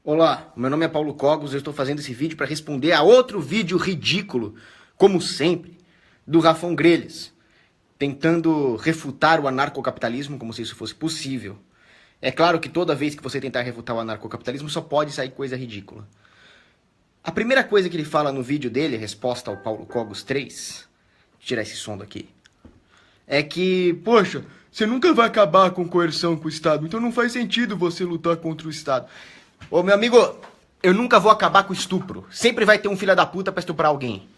Olá, meu nome é Paulo Cogos, eu estou fazendo esse vídeo para responder a outro vídeo ridículo, como sempre, do Rafão Grelhas, tentando refutar o anarcocapitalismo como se isso fosse possível. É claro que toda vez que você tentar refutar o anarcocapitalismo só pode sair coisa ridícula. A primeira coisa que ele fala no vídeo dele, resposta ao Paulo Cogos 3, vou tirar esse som daqui, é que, poxa, você nunca vai acabar com coerção com o Estado, então não faz sentido você lutar contra o Estado. Ô, meu amigo, eu nunca vou acabar com o estupro. Sempre vai ter um filho da puta pra estuprar alguém.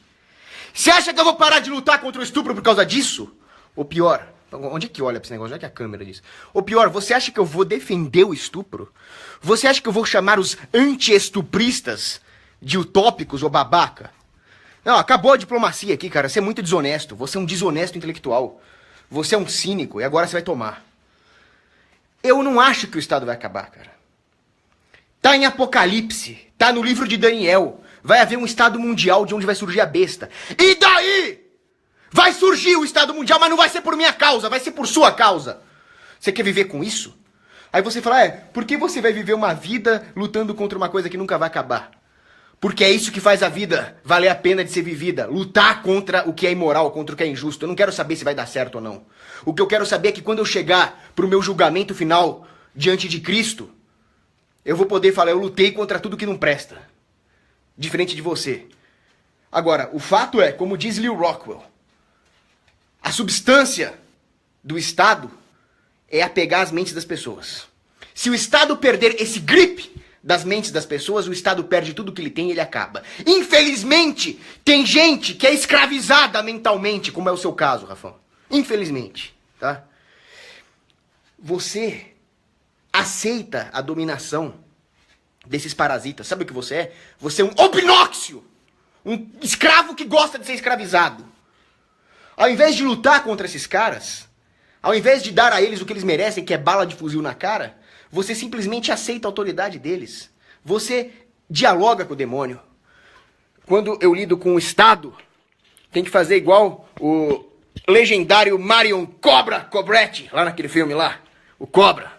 Você acha que eu vou parar de lutar contra o estupro por causa disso? Ou pior, onde é que olha pra esse negócio? Onde é que a câmera diz? Ou pior, você acha que eu vou defender o estupro? Você acha que eu vou chamar os anti-estupristas de utópicos ou babaca? Não, acabou a diplomacia aqui, cara. Você é muito desonesto. Você é um desonesto intelectual. Você é um cínico e agora você vai tomar. Eu não acho que o Estado vai acabar, cara. Tá em Apocalipse, tá no livro de Daniel. Vai haver um Estado mundial de onde vai surgir a besta. E daí? Vai surgir o Estado mundial, mas não vai ser por minha causa, vai ser por sua causa. Você quer viver com isso? Aí você fala, por que você vai viver uma vida lutando contra uma coisa que nunca vai acabar? Porque é isso que faz a vida valer a pena de ser vivida. Lutar contra o que é imoral, contra o que é injusto. Eu não quero saber se vai dar certo ou não. O que eu quero saber é que quando eu chegar pro meu julgamento final diante de Cristo, eu vou poder falar, eu lutei contra tudo que não presta. Diferente de você. Agora, o fato é, como diz Lew Rockwell, a substância do Estado é apegar as mentes das pessoas. Se o Estado perder esse grip das mentes das pessoas, o Estado perde tudo que ele tem e ele acaba. Infelizmente, tem gente que é escravizada mentalmente, como é o seu caso, Rafão. Infelizmente, tá? Você aceita a dominação desses parasitas. Sabe o que você é? Você é um opinóxio! Um escravo que gosta de ser escravizado. Ao invés de lutar contra esses caras, ao invés de dar a eles o que eles merecem, que é bala de fuzil na cara, você simplesmente aceita a autoridade deles. Você dialoga com o demônio. Quando eu lido com o Estado, tem que fazer igual o legendário Marion Cobretti, lá naquele filme lá, o Cobra.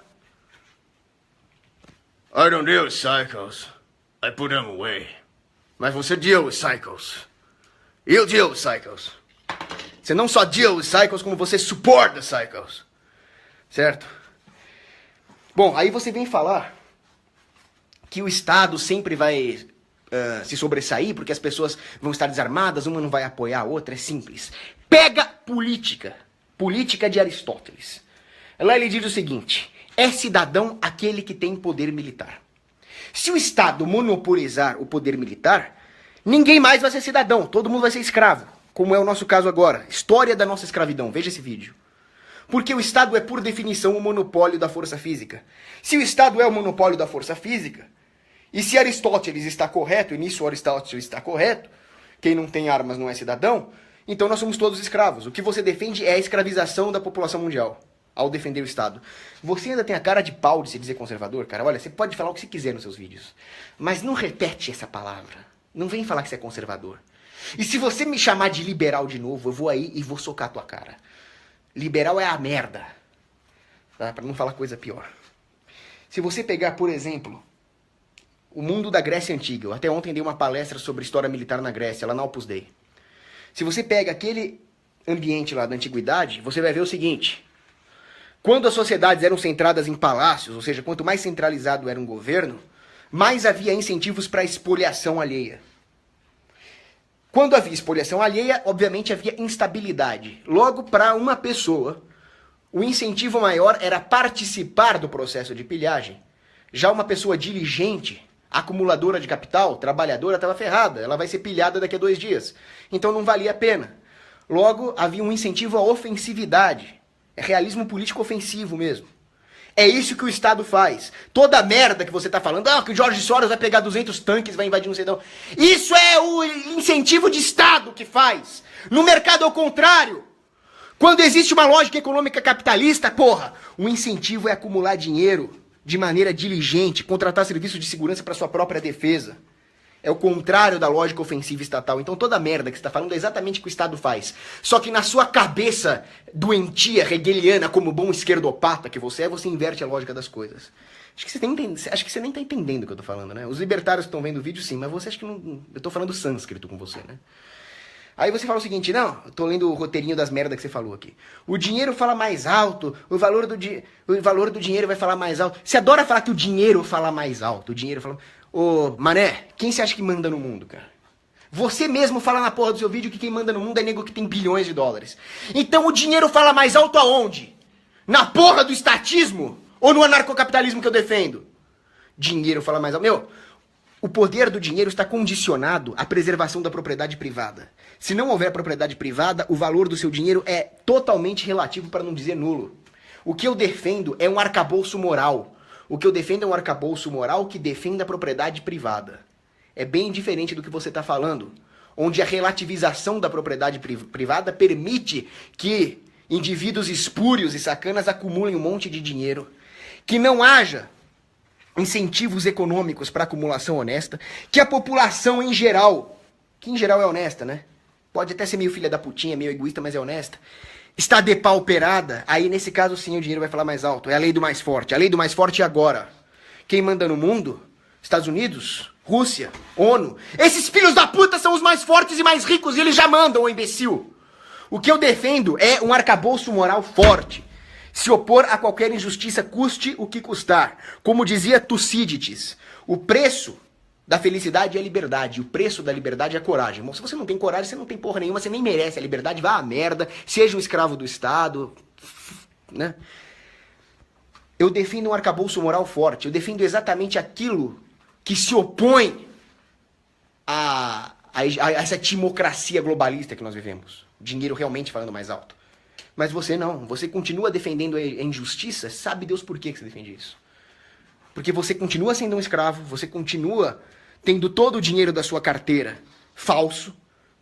I don't deal with cycles. I put them away. Mas você deal with cycles. You deal with cycles. Você não só deal with cycles, como você support the cycles. Certo? Bom, aí você vem falar que o Estado sempre vai se sobressair, porque as pessoas vão estar desarmadas, uma não vai apoiar a outra. É simples. Pega política. Política de Aristóteles. Lá ele diz o seguinte: é cidadão aquele que tem poder militar. Se o Estado monopolizar o poder militar, ninguém mais vai ser cidadão, todo mundo vai ser escravo, como é o nosso caso agora. História da nossa escravidão, veja esse vídeo. Porque o Estado é, por definição, o monopólio da força física. Se o Estado é o monopólio da força física, e se Aristóteles está correto, e nisso Aristóteles está correto, quem não tem armas não é cidadão, então nós somos todos escravos. O que você defende é a escravização da população mundial ao defender o Estado. Você ainda tem a cara de pau de se dizer conservador, cara. Olha, você pode falar o que você quiser nos seus vídeos, mas não repete essa palavra. Não vem falar que você é conservador. E se você me chamar de liberal de novo, eu vou aí e vou socar a tua cara. Liberal é a merda. Tá? Pra não falar coisa pior. Se você pegar, por exemplo, o mundo da Grécia Antiga. Eu até ontem dei uma palestra sobre história militar na Grécia, lá na Opus Dei. Se você pega aquele ambiente lá da antiguidade, você vai ver o seguinte: quando as sociedades eram centradas em palácios, ou seja, quanto mais centralizado era um governo, mais havia incentivos para espoliação alheia. Quando havia espoliação alheia, obviamente havia instabilidade. Logo, para uma pessoa, o incentivo maior era participar do processo de pilhagem. Já uma pessoa diligente, acumuladora de capital, trabalhadora, estava ferrada. Ela vai ser pilhada daqui a 2 dias. Então não valia a pena. Logo, havia um incentivo à ofensividade. É realismo político ofensivo mesmo. É isso que o Estado faz. Toda a merda que você tá falando, que o George Soros vai pegar 200 tanques e vai invadir um sedão. Isso é o incentivo de Estado que faz. No mercado é o contrário. Quando existe uma lógica econômica capitalista, porra, o incentivo é acumular dinheiro de maneira diligente, contratar serviços de segurança para sua própria defesa. É o contrário da lógica ofensiva estatal. Então toda a merda que você está falando é exatamente o que o Estado faz. Só que na sua cabeça doentia, hegeliana, como bom esquerdopata que você é, você inverte a lógica das coisas. Acho que você nem tá entendendo o que eu tô falando, né? Os libertários que estão vendo o vídeo, sim, mas você acha que não... Eu tô falando sânscrito com você, né? Aí você fala o seguinte, não, eu tô lendo o roteirinho das merdas que você falou aqui. O dinheiro fala mais alto, o valor do dinheiro vai falar mais alto. Você adora falar que o dinheiro fala mais alto, o dinheiro fala... Ô, mané, quem você acha que manda no mundo, cara? Você mesmo fala na porra do seu vídeo que quem manda no mundo é nego que tem bilhões de dólares. Então o dinheiro fala mais alto aonde? Na porra do estatismo? Ou no anarcocapitalismo que eu defendo? Dinheiro fala mais alto. Meu, o poder do dinheiro está condicionado à preservação da propriedade privada. Se não houver propriedade privada, o valor do seu dinheiro é totalmente relativo, para não dizer nulo. O que eu defendo é um arcabouço moral. O que eu defendo é um arcabouço moral que defenda a propriedade privada. É bem diferente do que você está falando, onde a relativização da propriedade privada permite que indivíduos espúrios e sacanas acumulem um monte de dinheiro, que não haja incentivos econômicos para acumulação honesta, que a população em geral, que em geral é honesta, né? Pode até ser meio filha da putinha, meio egoísta, mas é honesta, está depauperada, aí nesse caso sim o dinheiro vai falar mais alto. É a lei do mais forte. A lei do mais forte é agora. Quem manda no mundo? Estados Unidos? Rússia? ONU? Esses filhos da puta são os mais fortes e mais ricos e eles já mandam, ô imbecil. O que eu defendo é um arcabouço moral forte. Se opor a qualquer injustiça, custe o que custar. Como dizia Tucídides, o preço da felicidade é a liberdade, o preço da liberdade é a coragem. Irmão, se você não tem coragem, você não tem porra nenhuma, você nem merece a liberdade, vá à merda, seja um escravo do Estado, né? Eu defendo um arcabouço moral forte, eu defendo exatamente aquilo que se opõe a essa timocracia globalista que nós vivemos. Dinheiro realmente falando mais alto. Mas você não, você continua defendendo a injustiça, sabe Deus por que você defende isso? Porque você continua sendo um escravo, você continua tendo todo o dinheiro da sua carteira falso,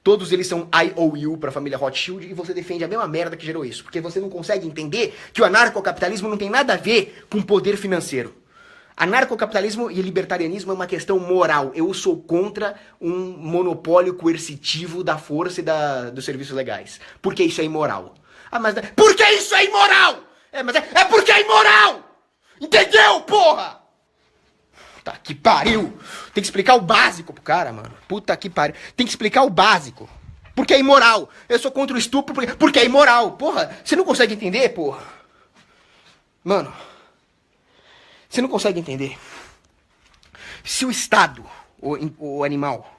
todos eles são IOU para a família Rothschild, e você defende a mesma merda que gerou isso. Porque você não consegue entender que o anarcocapitalismo não tem nada a ver com poder financeiro. Anarcocapitalismo e libertarianismo é uma questão moral. Eu sou contra um monopólio coercitivo da força e dos serviços legais. Porque isso é imoral. Ah, mas por que isso é imoral? É porque é imoral! Entendeu, porra? Puta que pariu! Tem que explicar o básico pro cara, mano. Puta que pariu. Tem que explicar o básico. Porque é imoral. Eu sou contra o estupro porque é imoral. Porra, você não consegue entender, porra? Mano, você não consegue entender. Se o Estado, o animal...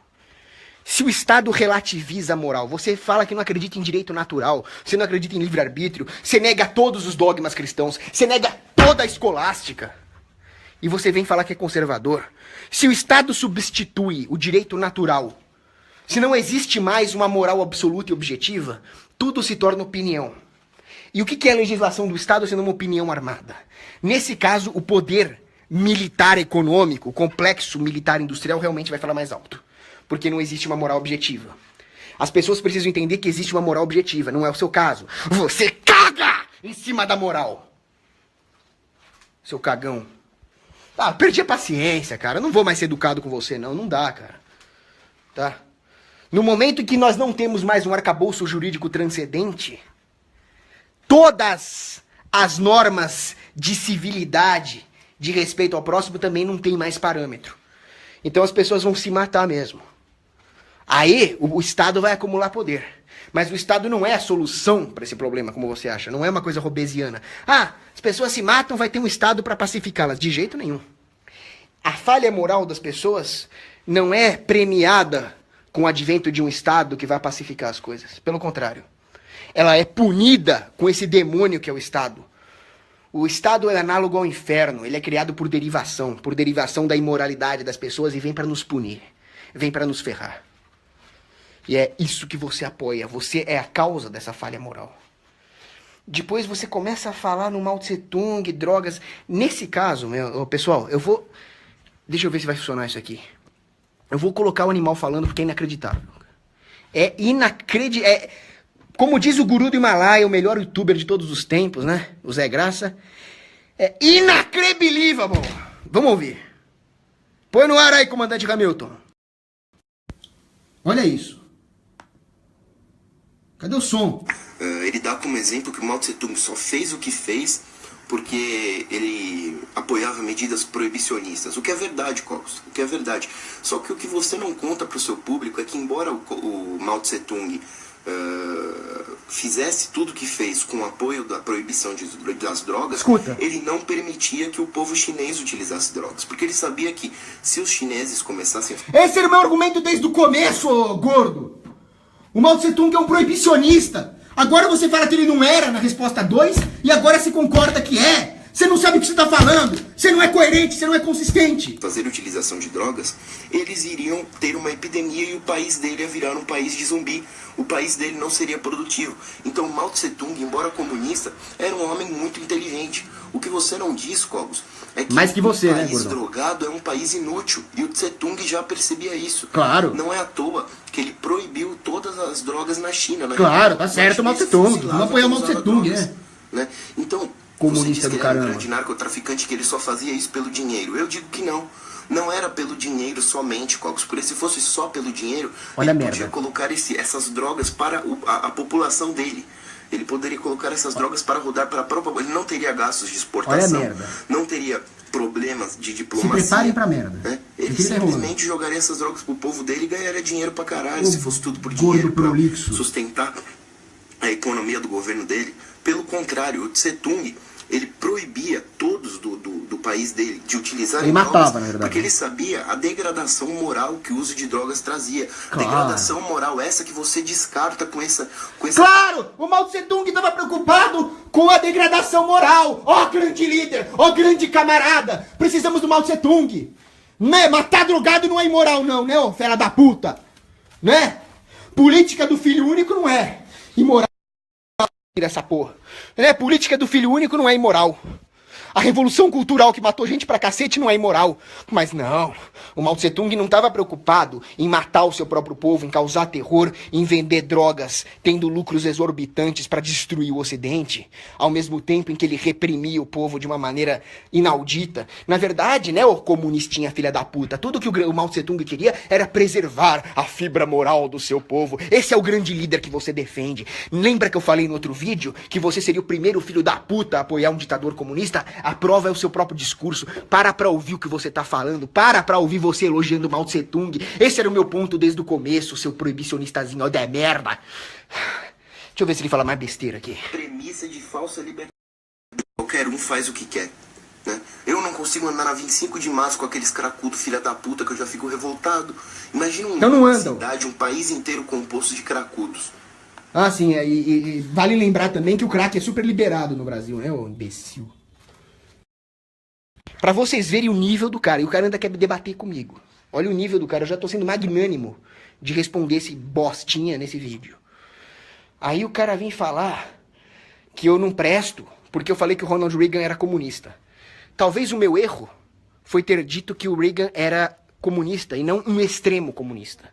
Se o Estado relativiza a moral, você fala que não acredita em direito natural, você não acredita em livre-arbítrio, você nega todos os dogmas cristãos, você nega toda a escolástica, e você vem falar que é conservador. Se o Estado substitui o direito natural, se não existe mais uma moral absoluta e objetiva, tudo se torna opinião. E o que é a legislação do Estado sendo uma opinião armada? Nesse caso, o poder militar econômico, o complexo militar industrial realmente vai falar mais alto. Porque não existe uma moral objetiva. As pessoas precisam entender que existe uma moral objetiva, não é o seu caso. Você caga em cima da moral. Seu cagão. Ah, perdi a paciência, cara. Eu não vou mais ser educado com você, não. Não dá, cara. Tá? No momento em que nós não temos mais um arcabouço jurídico transcendente, todas as normas de civilidade, de respeito ao próximo, também não tem mais parâmetro. Então as pessoas vão se matar mesmo. Aí o Estado vai acumular poder. Mas o Estado não é a solução para esse problema, como você acha. Não é uma coisa robesiana. Ah, as pessoas se matam, vai ter um Estado para pacificá-las. De jeito nenhum. A falha moral das pessoas não é premiada com o advento de um Estado que vai pacificar as coisas. Pelo contrário. Ela é punida com esse demônio que é o Estado. O Estado é análogo ao inferno. Ele é criado por derivação da imoralidade das pessoas e vem para nos punir. Vem para nos ferrar. E é isso que você apoia. Você é a causa dessa falha moral. Depois você começa a falar no Mao Tse Tung, drogas. Nesse caso, pessoal, eu vou... Deixa eu ver se vai funcionar isso aqui. Eu vou colocar o animal falando porque é inacreditável. É inacreditável. Como diz o guru do Himalaia, o melhor youtuber de todos os tempos, né? O Zé Graça. É inacreditável. Vamos ouvir. Põe no ar aí, comandante Hamilton. Olha isso. Cadê o som? Ele dá como exemplo que o Mao Tse Tung só fez o que fez porque ele apoiava medidas proibicionistas. O que é verdade, Cogos, o que é verdade. Só que o que você não conta para o seu público é que, embora o Mao Tse Tung fizesse tudo o que fez com o apoio da proibição das drogas, Escuta. ele não permitia que o povo chinês utilizasse drogas, porque ele sabia que se os chineses começassem... Esse era o meu argumento desde o começo, ô gordo. O Mao Tse Tung é um proibicionista. Agora você fala que ele não era na resposta 2 e agora se concorda que é. Você não sabe o que você está falando. Você não é coerente, você não é consistente. Fazer utilização de drogas, eles iriam ter uma epidemia e o país dele ia virar um país de zumbi. O país dele não seria produtivo. Então Mao Tse Tung, embora comunista, era um homem muito inteligente. O que você não diz, Cogos, é que, Mais que você, um né, país gordão? drogado é um país inútil. E o Tse Tung já percebia isso. Claro. Não é à toa que ele proibiu todas as drogas na China. Né? Claro, tá certo, o Mao Tse Tung. Vamos apoiar o Mao Tse Tung, né? Então, comunista você diz do que ele era um caramba. grande narcotraficante, que ele só fazia isso pelo dinheiro. Eu digo que não. Não era pelo dinheiro somente, Cogos. Porque se fosse só pelo dinheiro, Olha ele a podia merda. colocar essas drogas para a população dele. Ele poderia colocar essas drogas para rodar para a própria... Ele não teria gastos de exportação. Olha a merda. Não teria problemas de Se diplomacia. preparem pra merda. Né? O Ele que tá rolando? simplesmente jogaria essas drogas pro povo dele e ganharia dinheiro pra caralho, O se fosse tudo por gordo dinheiro, pra prolixo. sustentar a economia do governo dele. Pelo contrário, o Tse Tung, ele proibia todos do país dele de utilizar Ele drogas, matava, na verdade. porque ele sabia a degradação moral que o uso de drogas trazia. Claro. Degradação moral essa que você descarta com essa... Claro! O Mao Tse Tung estava preocupado com a degradação moral. Ó, grande líder! Ó, grande camarada! Precisamos do Mao Tse Tung! Né? Matar drogado não é imoral não, né, ô fera da puta? Né? Política do filho único não é imoral essa porra. Né? Política do filho único não é imoral. A revolução cultural que matou gente pra cacete não é imoral. Mas não, o Mao Tse Tung não estava preocupado em matar o seu próprio povo, em causar terror, em vender drogas, tendo lucros exorbitantes para destruir o Ocidente, ao mesmo tempo em que ele reprimia o povo de uma maneira inaudita. Na verdade, né, ô comunistinha filha da puta, tudo que o Mao Tse Tung queria era preservar a fibra moral do seu povo. Esse é o grande líder que você defende. Lembra que eu falei no outro vídeo que você seria o primeiro filho da puta a apoiar um ditador comunista? A prova é o seu próprio discurso. Para pra ouvir o que você tá falando. Para pra ouvir você elogiando Mao Tse Tung. Esse era o meu ponto desde o começo, seu proibicionistazinho, ó, de merda. Deixa eu ver se ele fala mais besteira aqui. Premissa de falsa liberdade. Qualquer um faz o que quer. Né? Eu não consigo andar na 25 de março com aqueles cracudos filha da puta que eu já fico revoltado. Imagina Então não uma andam. cidade, um país inteiro composto de cracudos. Ah, sim, e vale lembrar também que o crack é super liberado no Brasil, né, ô imbecil? Pra vocês verem o nível do cara, e o cara ainda quer debater comigo. Olha o nível do cara, eu já tô sendo magnânimo de responder esse bostinha nesse vídeo. Aí o cara vem falar que eu não presto, porque eu falei que o Ronald Reagan era comunista. Talvez o meu erro foi ter dito que o Reagan era comunista e não um extremo comunista.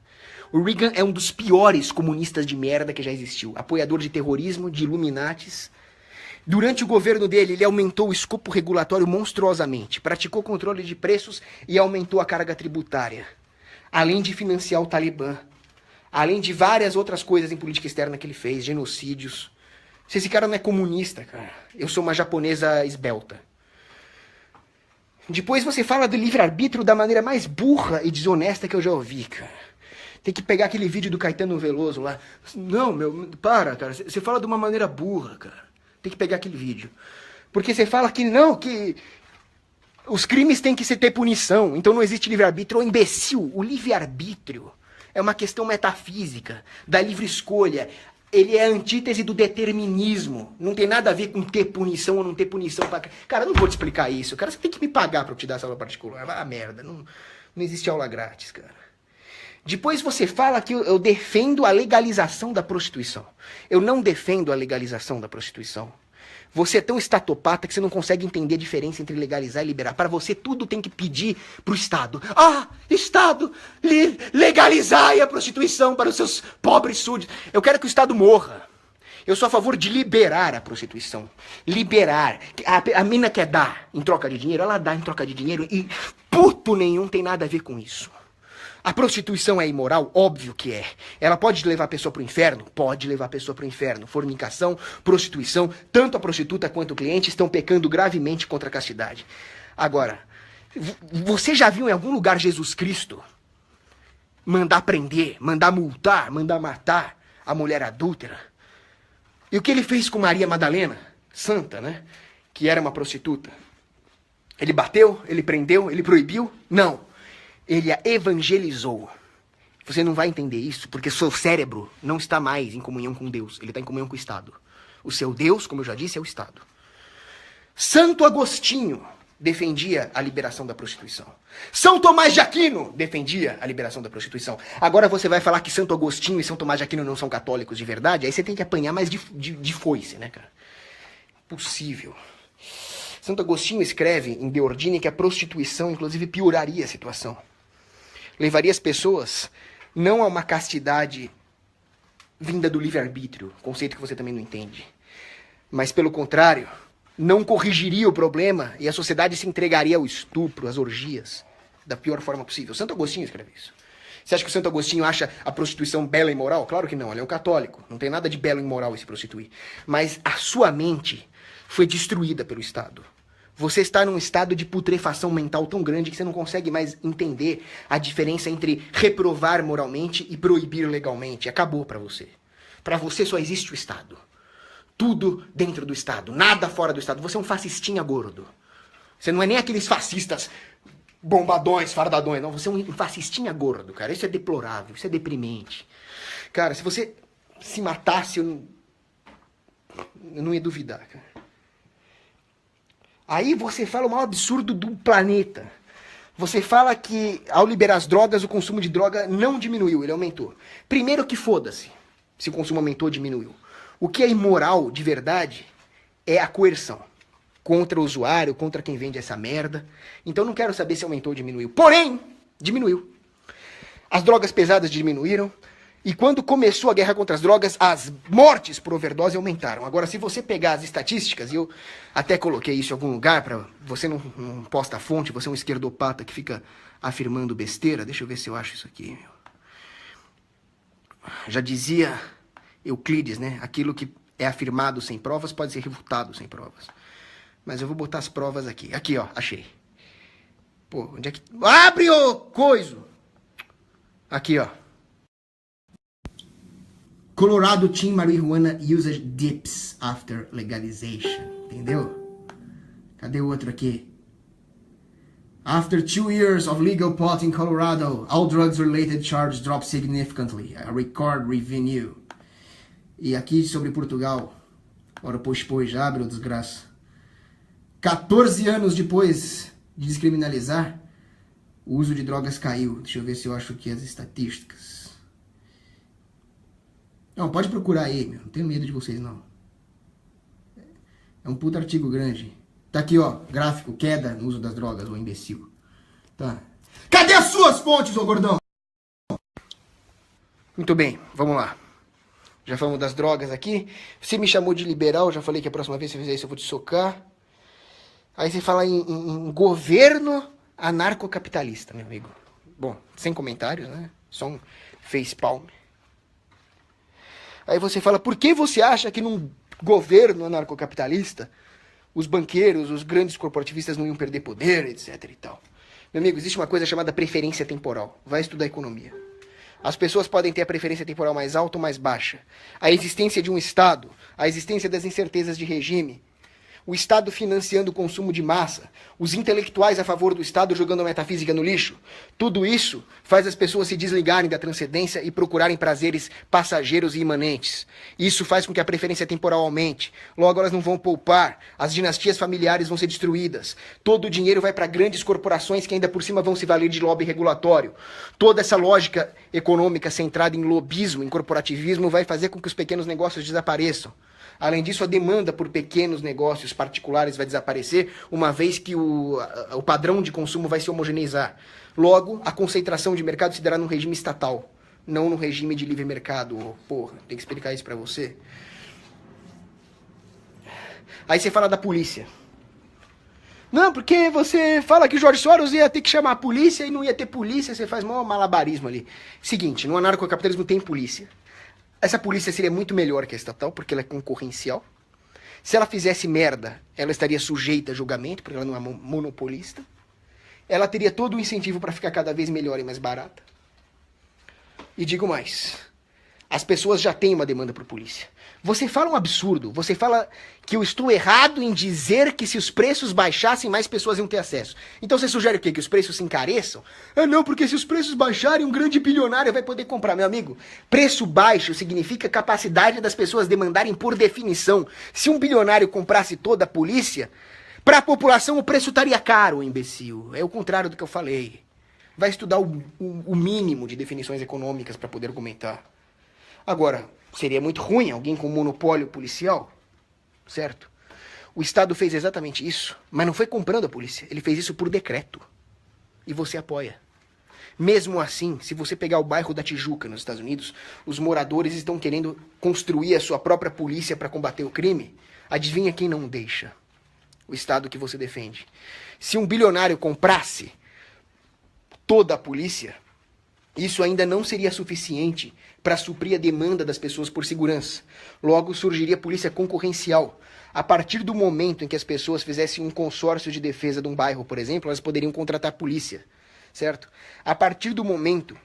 O Reagan é um dos piores comunistas de merda que já existiu. Apoiador de terrorismo, de Illuminatis. Durante o governo dele, ele aumentou o escopo regulatório monstruosamente, praticou controle de preços e aumentou a carga tributária. Além de financiar o Talibã. Além de várias outras coisas em política externa que ele fez, genocídios. Se esse cara não é comunista, cara, eu sou uma japonesa esbelta. Depois você fala do livre-arbítrio da maneira mais burra e desonesta que eu já ouvi, cara. Tem que pegar aquele vídeo do Caetano Veloso lá. Não, meu, para, cara. Você fala de uma maneira burra, cara. Tem que pegar aquele vídeo. Porque você fala que não, que os crimes têm que ter punição. Então não existe livre-arbítrio. Ô, imbecil, o livre-arbítrio é uma questão metafísica, da livre escolha. Ele é a antítese do determinismo. Não tem nada a ver com ter punição ou não ter punição. Cara, eu não vou te explicar isso. Cara, você tem que me pagar pra eu te dar essa aula particular. Ah, merda. Não existe aula grátis, cara. Depois você fala que eu defendo a legalização da prostituição. Eu não defendo a legalização da prostituição. Você é tão estatopata que você não consegue entender a diferença entre legalizar e liberar. Para você, tudo tem que pedir pro Estado. Ah, Estado, legalizai a prostituição para os seus pobres súditos. Eu quero que o Estado morra. Eu sou a favor de liberar a prostituição. Liberar. A mina quer dar em troca de dinheiro, ela dá em troca de dinheiro e puto nenhum tem nada a ver com isso. A prostituição é imoral? Óbvio que é. Ela pode levar a pessoa para o inferno? Pode levar a pessoa para o inferno. Fornicação, prostituição, tanto a prostituta quanto o cliente estão pecando gravemente contra a castidade. Agora, você já viu em algum lugar Jesus Cristo mandar prender, mandar multar, mandar matar a mulher adúltera? E o que ele fez com Maria Madalena, santa, né? Que era uma prostituta? Ele bateu? Ele prendeu? Ele proibiu? Não. Ele a evangelizou. Você não vai entender isso porque seu cérebro não está mais em comunhão com Deus. Ele está em comunhão com o Estado. O seu Deus, como eu já disse, é o Estado. Santo Agostinho defendia a liberação da prostituição. São Tomás de Aquino defendia a liberação da prostituição. Agora você vai falar que Santo Agostinho e São Tomás de Aquino não são católicos de verdade? Aí você tem que apanhar mais de foice, né, cara? Possível. Santo Agostinho escreve em De Ordine que a prostituição, inclusive, pioraria a situação. Levaria as pessoas não a uma castidade vinda do livre-arbítrio, conceito que você também não entende, mas, pelo contrário, não corrigiria o problema e a sociedade se entregaria ao estupro, às orgias, da pior forma possível. Santo Agostinho escreve isso. Você acha que o Santo Agostinho acha a prostituição bela e moral? Claro que não, ele é um católico. Não tem nada de belo e moral em se prostituir. Mas a sua mente foi destruída pelo Estado. Você está num estado de putrefação mental tão grande que você não consegue mais entender a diferença entre reprovar moralmente e proibir legalmente. Acabou para você. Para você só existe o Estado. Tudo dentro do Estado, nada fora do Estado. Você é um fascistinha gordo. Você não é nem aqueles fascistas bombadões, fardadões, não. Você é um fascistinha gordo, cara. Isso é deplorável, isso é deprimente. Cara, se você se matasse, eu não ia duvidar, cara. Aí você fala o maior absurdo do planeta. Você fala que ao liberar as drogas, o consumo de droga não diminuiu, ele aumentou. Primeiro que foda-se se o consumo aumentou ou diminuiu. O que é imoral, de verdade, é a coerção. Contra o usuário, contra quem vende essa merda. Então eu não quero saber se aumentou ou diminuiu. Porém, diminuiu. As drogas pesadas diminuíram. E quando começou a guerra contra as drogas, as mortes por overdose aumentaram. Agora, se você pegar as estatísticas, e eu até coloquei isso em algum lugar, para você não posta a fonte, você é um esquerdopata que fica afirmando besteira. Deixa eu ver se eu acho isso aqui. Já dizia Euclides, né? Aquilo que é afirmado sem provas pode ser refutado sem provas. Mas eu vou botar as provas aqui. Aqui, ó, achei. Pô, onde é que... Abre o coiso! Aqui, ó. Colorado teen marijuana usage dips after legalization. Entendeu? Cadê o outro aqui? After 2 years of legal pot in Colorado, all drugs-related charges drop significantly. A record revenue. E aqui sobre Portugal. Ora, pois, já abre, ô desgraça. 14 anos depois de descriminalizar, o uso de drogas caiu. Deixa eu ver se eu acho aqui as estatísticas. Não, pode procurar aí, meu. Não tenho medo de vocês, não. É um puta artigo grande. Tá aqui, ó. Gráfico, queda no uso das drogas, ô imbecil. Tá. Cadê as suas fontes, ô gordão? Muito bem, vamos lá. Já falamos das drogas aqui. Você me chamou de liberal, já falei que a próxima vez que você fizer isso eu vou te socar. Aí você fala em governo anarcocapitalista, meu amigo. Bom, sem comentários, né? Só um facepalm. Aí você fala, por que você acha que num governo anarcocapitalista os banqueiros, os grandes corporativistas não iam perder poder, etc e tal? Meu amigo, existe uma coisa chamada preferência temporal. Vai estudar economia. As pessoas podem ter a preferência temporal mais alta ou mais baixa. A existência de um Estado, a existência das incertezas de regime, o Estado financiando o consumo de massa, os intelectuais a favor do Estado jogando a metafísica no lixo. Tudo isso faz as pessoas se desligarem da transcendência e procurarem prazeres passageiros e imanentes. Isso faz com que a preferência temporal aumente. Logo, elas não vão poupar, as dinastias familiares vão ser destruídas. Todo o dinheiro vai para grandes corporações que ainda por cima vão se valer de lobby regulatório. Toda essa lógica econômica centrada em lobismo, em corporativismo, vai fazer com que os pequenos negócios desapareçam. Além disso, a demanda por pequenos negócios particulares vai desaparecer, uma vez que o padrão de consumo vai se homogeneizar. Logo, a concentração de mercado se dará num regime estatal, não num regime de livre mercado. Porra, tem que explicar isso pra você. Aí você fala da polícia. Não, porque você fala que o Jorge Soros ia ter que chamar a polícia e não ia ter polícia, você faz maior malabarismo ali. Seguinte, no anarcocapitalismo tem polícia. Essa polícia seria muito melhor que a estatal, porque ela é concorrencial. Se ela fizesse merda, ela estaria sujeita a julgamento, porque ela não é monopolista. Ela teria todo o incentivo para ficar cada vez melhor e mais barata. E digo mais, as pessoas já têm uma demanda por polícia. Você fala um absurdo, você fala que eu estou errado em dizer que se os preços baixassem, mais pessoas iam ter acesso. Então você sugere o quê? Que os preços se encareçam? Ah não, porque se os preços baixarem, um grande bilionário vai poder comprar. Meu amigo, preço baixo significa capacidade das pessoas demandarem por definição. Se um bilionário comprasse toda a polícia, para a população o preço estaria caro, imbecil. É o contrário do que eu falei. Vai estudar o mínimo de definições econômicas para poder argumentar. Agora, seria muito ruim alguém com monopólio policial, certo? O Estado fez exatamente isso, mas não foi comprando a polícia. Ele fez isso por decreto. E você apoia. Mesmo assim, se você pegar o bairro da Tijuca, nos Estados Unidos, os moradores estão querendo construir a sua própria polícia para combater o crime. Adivinha quem não deixa? O Estado que você defende. Se um bilionário comprasse toda a polícia, isso ainda não seria suficiente para suprir a demanda das pessoas por segurança. Logo, surgiria polícia concorrencial. A partir do momento em que as pessoas fizessem um consórcio de defesa de um bairro, por exemplo, elas poderiam contratar polícia, certo? A partir do momento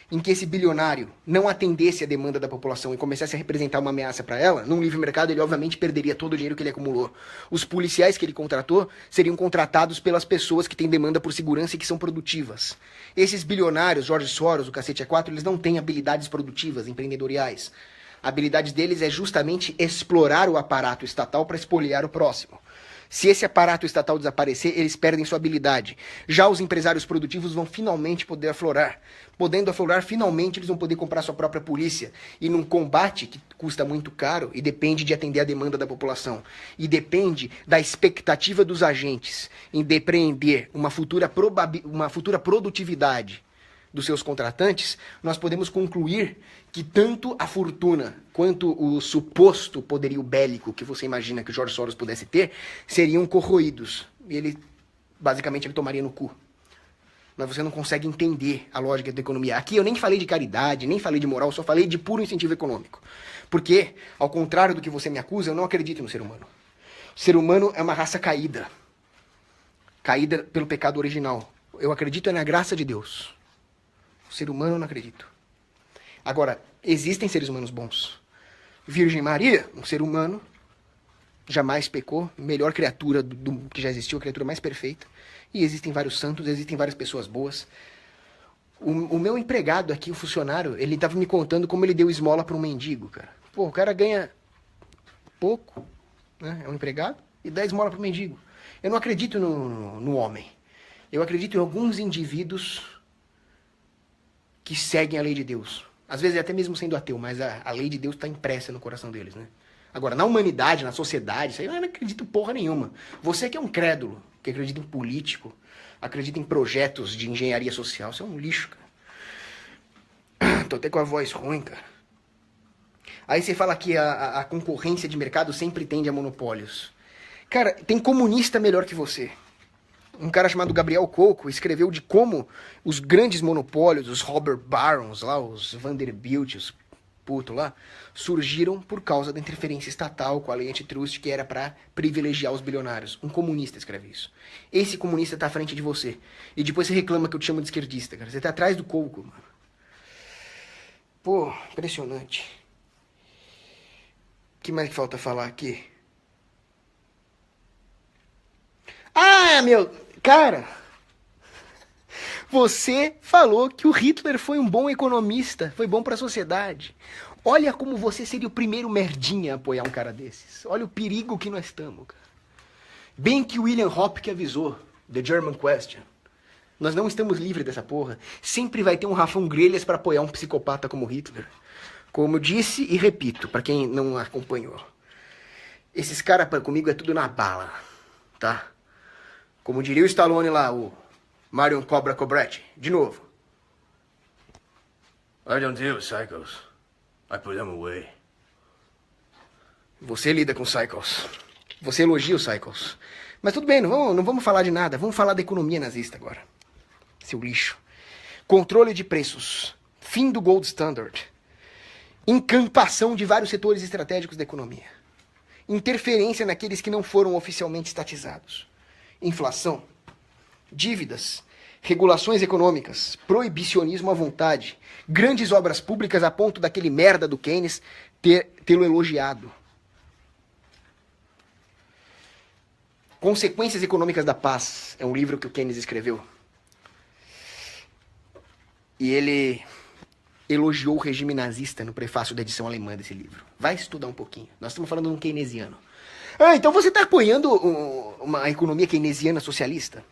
em que esse bilionário não atendesse a demanda da população e começasse a representar uma ameaça para ela, num livre mercado ele obviamente perderia todo o dinheiro que ele acumulou. Os policiais que ele contratou seriam contratados pelas pessoas que têm demanda por segurança e que são produtivas. Esses bilionários, Jorge Soros, o cacete A4, eles não têm habilidades produtivas, empreendedoriais. A habilidade deles é justamente explorar o aparato estatal para espoliar o próximo. Se esse aparato estatal desaparecer, eles perdem sua habilidade. Já os empresários produtivos vão finalmente poder aflorar. Podendo aflorar, finalmente eles vão poder comprar sua própria polícia. E num combate que custa muito caro e depende de atender a demanda da população. E depende da expectativa dos agentes em depreender uma futura produtividade dos seus contratantes, nós podemos concluir que tanto a fortuna quanto o suposto poderio bélico que você imagina que o Jorge Soros pudesse ter, seriam corroídos. E ele, basicamente, ele tomaria no cu. Mas você não consegue entender a lógica da economia. Aqui eu nem falei de caridade, nem falei de moral, só falei de puro incentivo econômico. Porque, ao contrário do que você me acusa, eu não acredito no ser humano. O ser humano é uma raça caída. Caída pelo pecado original. Eu acredito na graça de Deus. O ser humano eu não acredito. Agora, existem seres humanos bons. Virgem Maria, um ser humano, jamais pecou, melhor criatura do que já existiu, a criatura mais perfeita. E existem vários santos, existem várias pessoas boas. O meu empregado aqui, o funcionário, ele estava me contando como ele deu esmola para um mendigo, cara. Pô, o cara ganha pouco, né? É um empregado, e dá esmola para um mendigo. Eu não acredito no homem. Eu acredito em alguns indivíduos que seguem a lei de Deus. Às vezes até mesmo sendo ateu, mas a lei de Deus está impressa no coração deles, né? Agora, na humanidade, na sociedade, isso aí eu não acredito porra nenhuma. Você que é um crédulo, que acredita em político, acredita em projetos de engenharia social, você é um lixo, cara. Tô até com a voz ruim, cara. Aí você fala que a concorrência de mercado sempre tende a monopólios. Cara, tem comunista melhor que você. Um cara chamado Gabriel Coco escreveu de como os grandes monopólios, os Robert Barons lá, os Vanderbilt, os puto lá, surgiram por causa da interferência estatal com a lei antitrust que era para privilegiar os bilionários. Um comunista escreve isso. Esse comunista tá à frente de você. E depois você reclama que eu te chamo de esquerdista, cara. Você tá atrás do Coco, mano. Pô, impressionante. O que mais que falta falar aqui? Ah, meu... Cara, você falou que o Hitler foi um bom economista, foi bom para a sociedade. Olha como você seria o primeiro merdinha a apoiar um cara desses. Olha o perigo que nós estamos, cara. Bem que o William Hopke avisou, The German Question. Nós não estamos livres dessa porra. Sempre vai ter um Rafão Grelhas para apoiar um psicopata como Hitler. Como eu disse e repito, para quem não acompanhou. Esses caras comigo é tudo na bala, tá? Como diria o Stallone lá, o Marion Cobra Cobretti. De novo. I don't deal with psychos. I put them away. Você lida com psychos. Você elogia os psychos. Mas tudo bem, não vamos falar de nada. Vamos falar da economia nazista agora. Seu lixo. Controle de preços. Fim do gold standard. Encampação de vários setores estratégicos da economia. Interferência naqueles que não foram oficialmente estatizados. Inflação. Dívidas. Regulações econômicas. Proibicionismo à vontade. Grandes obras públicas a ponto daquele merda do Keynes tê-lo elogiado. Consequências Econômicas da Paz é um livro que o Keynes escreveu. E ele elogiou o regime nazista no prefácio da edição alemã desse livro. Vai estudar um pouquinho. Nós estamos falando de um keynesiano. Ah, então você está apoiando uma economia keynesiana socialista?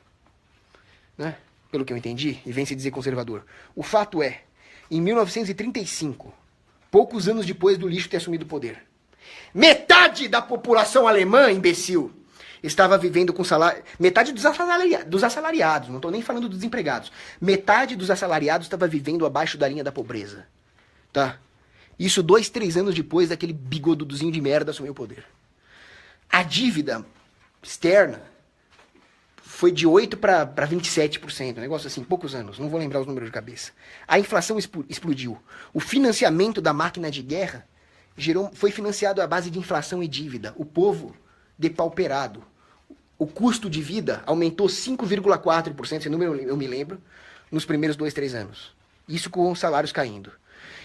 Né? Pelo que eu entendi, e vem se dizer conservador. O fato é, em 1935, poucos anos depois do lixo ter assumido o poder, metade da população alemã, imbecil, estava vivendo com salário... Metade dos assalariados, não estou nem falando dos desempregados. Metade dos assalariados estava vivendo abaixo da linha da pobreza. Tá? Isso 2, 3 anos depois daquele bigodudozinho de merda assumir o poder. A dívida externa foi de 8% para 27%. Um negócio assim, poucos anos. Não vou lembrar os números de cabeça. A inflação explodiu. O financiamento da máquina de guerra foi financiado à base de inflação e dívida. O povo depauperado. O custo de vida aumentou 5,4%, esse número eu me lembro, nos primeiros 2, 3 anos. Isso com os salários caindo.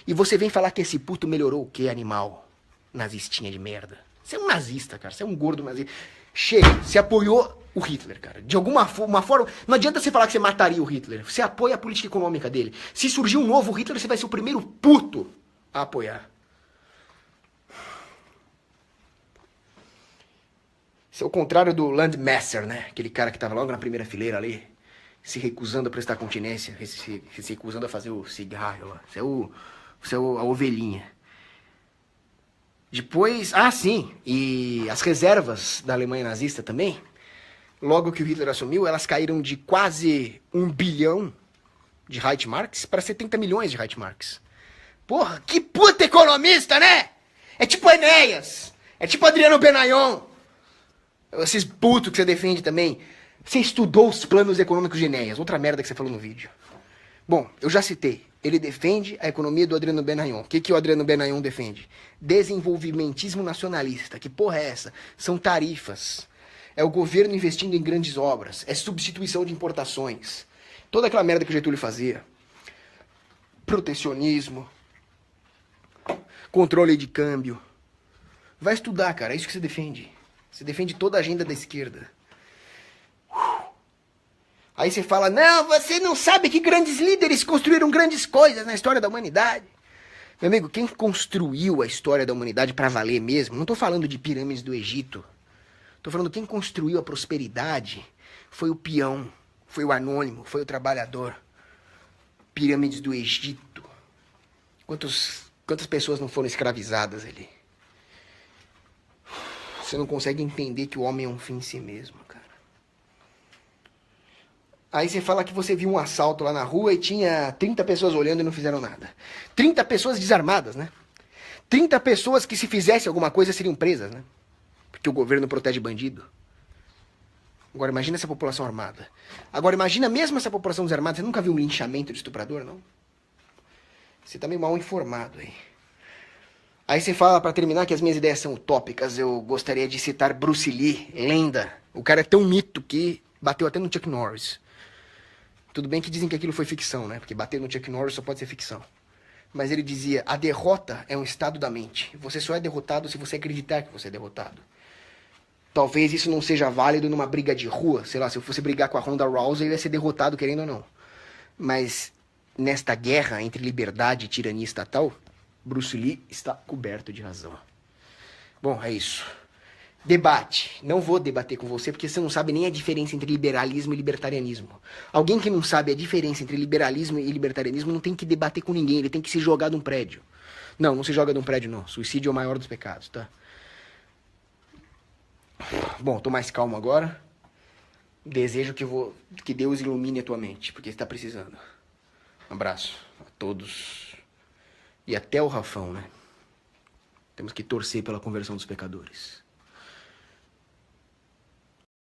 E você vem falar que esse puto melhorou o quê, animal? Nazistinha de merda. Você é um nazista, cara. Você é um gordo nazista. Chega, você apoiou o Hitler, cara. De alguma forma... Não adianta você falar que você mataria o Hitler. Você apoia a política econômica dele. Se surgir um novo Hitler, você vai ser o primeiro puto a apoiar. Isso é o contrário do Landmasser, né? Aquele cara que estava logo na primeira fileira ali, se recusando a prestar continência, se recusando a fazer o cigarro lá. Você é a ovelhinha. Depois, sim, e as reservas da Alemanha nazista também, logo que o Hitler assumiu, elas caíram de quase 1 bilhão de Reichsmarks para 70 milhões de Reichsmarks. Porra, que puta economista, né? É tipo Enéas, é tipo Adriano Benayon. Esses putos que você defende também. Você estudou os planos econômicos de Enéas. Outra merda que você falou no vídeo. Bom, eu já citei. Ele defende a economia do Adriano Benayon. O que o Adriano Benayon defende? Desenvolvimentismo nacionalista. Que porra é essa? São tarifas. É o governo investindo em grandes obras. É substituição de importações. Toda aquela merda que o Getúlio fazia. Protecionismo. Controle de câmbio. Vai estudar, cara. É isso que você defende. Você defende toda a agenda da esquerda. Aí você fala, não, você não sabe que grandes líderes construíram grandes coisas na história da humanidade. Meu amigo, quem construiu a história da humanidade para valer mesmo, não estou falando de pirâmides do Egito. Estou falando quem construiu a prosperidade foi o peão, foi o anônimo, foi o trabalhador. Pirâmides do Egito. Quantas pessoas não foram escravizadas ali? Você não consegue entender que o homem é um fim em si mesmo, cara. Aí você fala que você viu um assalto lá na rua e tinha 30 pessoas olhando e não fizeram nada. 30 pessoas desarmadas, né? 30 pessoas que se fizesse alguma coisa seriam presas, né? Porque o governo protege bandido. Agora imagina essa população armada. Agora imagina mesmo essa população desarmada. Você nunca viu um linchamento de estuprador, não? Você tá meio mal informado aí. Aí você fala, pra terminar, que as minhas ideias são utópicas. Eu gostaria de citar Bruce Lee, lenda. O cara é tão mito que bateu até no Chuck Norris. Tudo bem que dizem que aquilo foi ficção, né? Porque bater no Chuck Norris só pode ser ficção. Mas ele dizia, a derrota é um estado da mente. Você só é derrotado se você acreditar que você é derrotado. Talvez isso não seja válido numa briga de rua. Sei lá, se eu fosse brigar com a Ronda Rousey, eu ia ser derrotado, querendo ou não. Mas nesta guerra entre liberdade e tirania estatal, Bruce Lee está coberto de razão. Bom, é isso. Debate. Não vou debater com você porque você não sabe nem a diferença entre liberalismo e libertarianismo. Alguém que não sabe a diferença entre liberalismo e libertarianismo não tem que debater com ninguém. Ele tem que se jogar de um prédio. Não se joga de um prédio, não. Suicídio é o maior dos pecados, tá? Bom, tô mais calmo agora. Desejo que Deus ilumine a tua mente, porque você tá precisando. Um abraço a todos. E até o Rafão, né? Temos que torcer pela conversão dos pecadores.